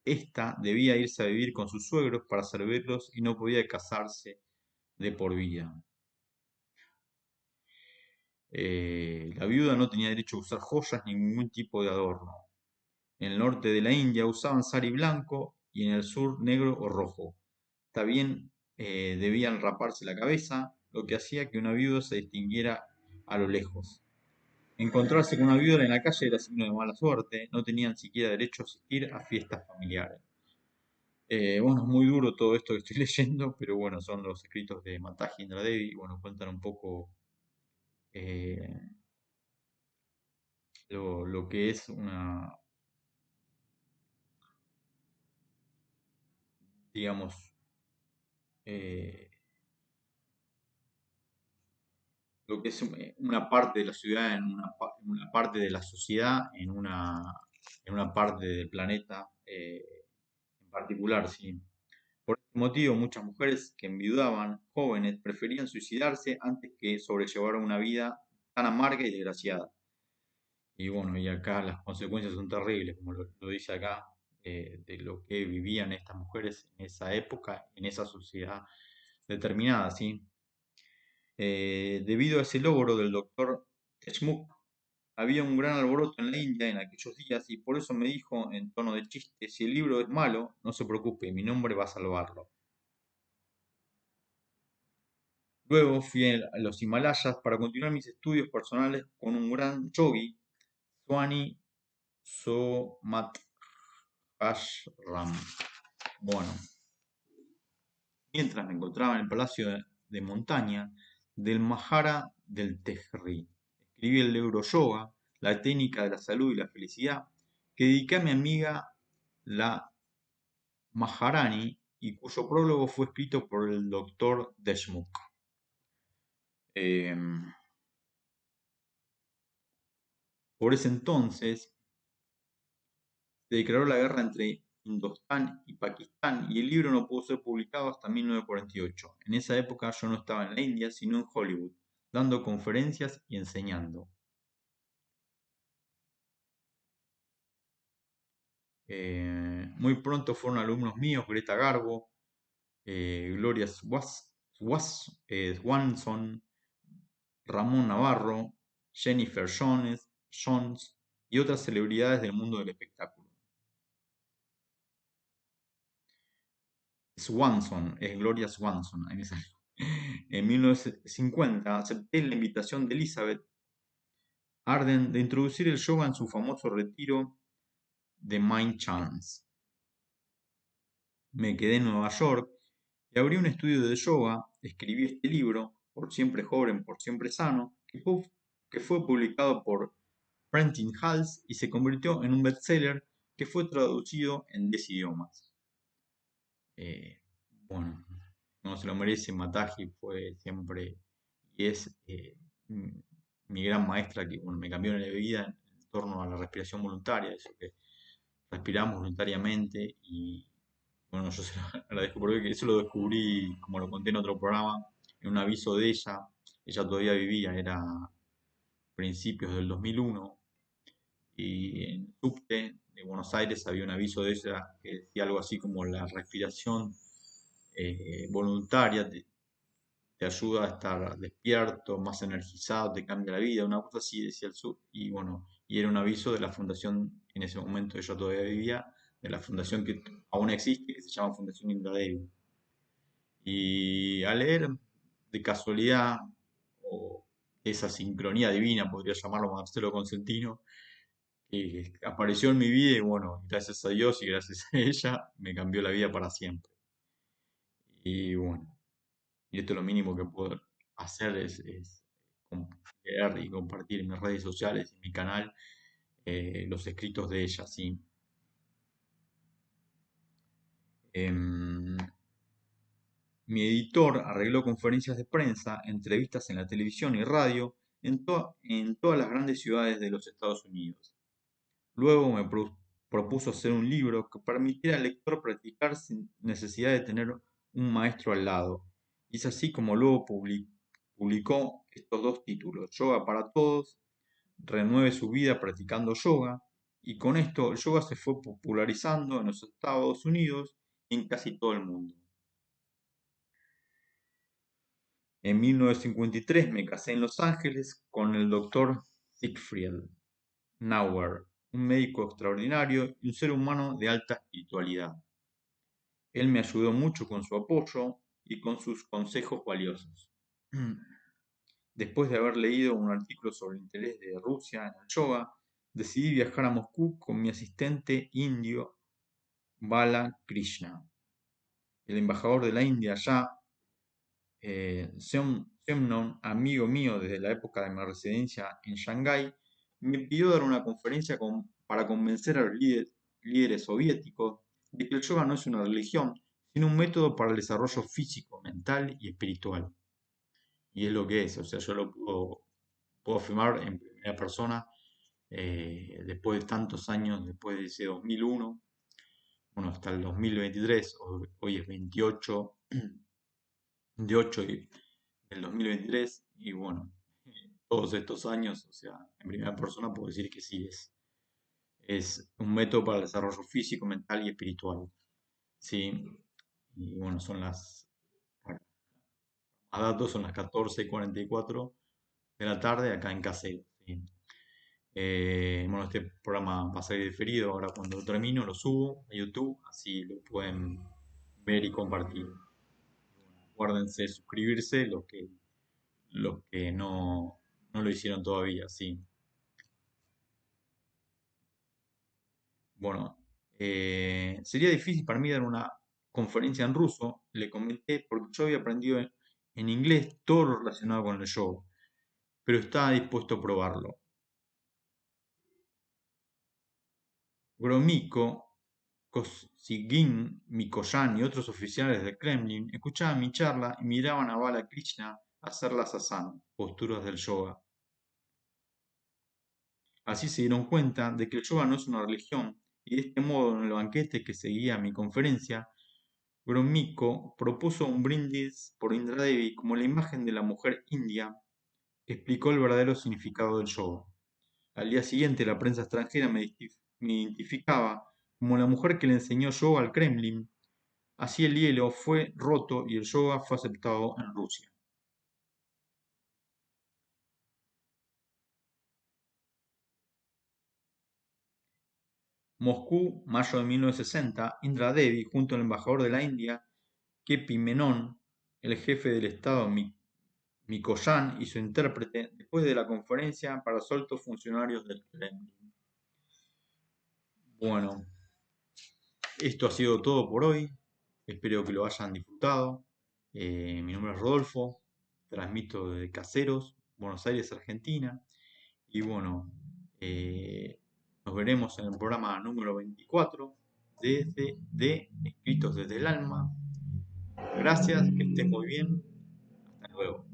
esta debía irse a vivir con sus suegros para servirlos y no podía casarse de por vida. La viuda no tenía derecho a usar joyas ni ningún tipo de adorno. En el norte de la India usaban sari blanco y en el sur negro o rojo. También debían raparse la cabeza, lo que hacía que una viuda se distinguiera a lo lejos. Encontrarse con una viuda en la calle era signo de mala suerte, no tenían siquiera derecho a asistir a fiestas familiares. Bueno, es muy duro todo esto que estoy leyendo, pero bueno, son los escritos de Mataji Indra Devi, y bueno, cuentan un poco eh, lo que es digamos, eh, lo que es una parte de la ciudad, una parte de la sociedad, en una parte del planeta en particular, ¿sí? Por este motivo, muchas mujeres que enviudaban jóvenes preferían suicidarse antes que sobrellevar una vida tan amarga y desgraciada. Y bueno, y acá las consecuencias son terribles, como lo dice acá, de lo que vivían estas mujeres en esa época, en esa sociedad determinada, ¿sí? Debido a ese logro del doctor Schmuck, había un gran alboroto en la India en aquellos días y por eso me dijo en tono de chiste, si el libro es malo, no se preocupe, mi nombre va a salvarlo. Luego fui a los Himalayas para continuar mis estudios personales con un gran yogi, Swami Somatashram. Bueno, mientras me encontraba en el palacio de montaña del Mahara del Tehri, escribí el libro Yoga, la técnica de la salud y la felicidad, que dediqué a mi amiga la Maharani y cuyo prólogo fue escrito por el doctor Deshmukh. Por ese entonces se declaró la guerra entre Indostán y Pakistán y el libro no pudo ser publicado hasta 1948. En esa época yo no estaba en la India, sino en Hollywood, dando conferencias y enseñando. Muy pronto fueron alumnos míos Greta Garbo, Gloria Swanson, Ramón Navarro, Jennifer Jones y otras celebridades del mundo del espectáculo. Swanson, es Gloria Swanson, ahí me salió. En 1950 acepté la invitación de Elizabeth Arden de introducir el yoga en su famoso retiro de Mind Chance. Me quedé en Nueva York y abrí un estudio de yoga, escribí este libro, Por siempre joven, por siempre sano, que fue publicado por Printing House y se convirtió en un bestseller que fue traducido en 10 idiomas. Bueno, no se lo merece, Mataji fue siempre y es mi gran maestra que bueno, me cambió la vida en torno a la respiración voluntaria, eso que respiramos voluntariamente y bueno, yo se lo agradezco porque eso lo descubrí, como lo conté en otro programa, en un aviso de ella todavía vivía, era principios del 2001 y en subte de Buenos Aires había un aviso de ella que decía algo así como la respiración voluntaria te ayuda a estar despierto, más energizado, te cambia la vida, una cosa así decía el sur. Y bueno, y era un aviso de la fundación, en ese momento yo todavía vivía, de la fundación que aún existe, que se llama Fundación Indra Devi. Y al leer de casualidad, o esa sincronía divina, podría llamarlo Marcelo Consentino, que apareció en mi vida y bueno, gracias a Dios y gracias a ella, me cambió la vida para siempre. Y bueno, y esto es lo mínimo que puedo hacer es leer y compartir en mis redes sociales, en mi canal, los escritos de ella, ¿sí? Em, Mi editor arregló conferencias de prensa, entrevistas en la televisión y radio en todas las grandes ciudades de los Estados Unidos. Luego me propuso hacer un libro que permitiera al lector practicar sin necesidad de tener un maestro al lado. Y es así como luego publicó estos dos títulos, Yoga para Todos, renueve su vida practicando yoga, y con esto el yoga se fue popularizando en los Estados Unidos y en casi todo el mundo. En 1953 me casé en Los Ángeles con el doctor Siegfried Nauer, un médico extraordinario y un ser humano de alta espiritualidad. Él me ayudó mucho con su apoyo y con sus consejos valiosos. Después de haber leído un artículo sobre el interés de Rusia en el yoga, decidí viajar a Moscú con mi asistente indio Bala Krishna. El embajador de la India allá, Semnon, amigo mío desde la época de mi residencia en Shanghái, me pidió dar una conferencia para convencer a los líderes soviéticos de que el yoga no es una religión, sino un método para el desarrollo físico, mental y espiritual. Y es lo que es, o sea, yo lo puedo afirmar en primera persona, después de tantos años, después de ese 2001, bueno, hasta el 2023, hoy es 28 de 8 del 2023, y bueno, todos estos años, o sea, en primera persona puedo decir que sí, es un método para el desarrollo físico, mental y espiritual. Sí, y bueno, para más datos, son las 14:44 de la tarde acá en Casero. ¿Sí? Bueno, este programa va a salir diferido, ahora cuando lo termino lo subo a YouTube, así lo pueden ver y compartir. Acuérdense de suscribirse los que no lo hicieron todavía, sí. Bueno, sería difícil para mí dar una conferencia en ruso, le comenté, porque yo había aprendido en inglés todo lo relacionado con el yoga, pero estaba dispuesto a probarlo. Gromyko, Kosygin, Mikoyan y otros oficiales del Kremlin escuchaban mi charla y miraban a Balakrishna hacer las asanas, posturas del yoga. Así se dieron cuenta de que el yoga no es una religión, y de este modo, en el banquete que seguía mi conferencia, Gromyko propuso un brindis por Indra Devi como la imagen de la mujer india que explicó el verdadero significado del yoga. Al día siguiente, la prensa extranjera me identificaba como la mujer que le enseñó yoga al Kremlin. Así el hielo fue roto y el yoga fue aceptado en Rusia. Moscú, mayo de 1960, Indra Devi, junto al embajador de la India, Kepi Menon, el jefe del Estado Mikoyan y su intérprete, después de la conferencia para los altos funcionarios del Kremlin. Bueno, esto ha sido todo por hoy. Espero que lo hayan disfrutado. Mi nombre es Rodolfo, transmito desde Caseros, Buenos Aires, Argentina. Y bueno, nos veremos en el programa número 24 de Escritos desde el Alma. Gracias, que estén muy bien. Hasta luego.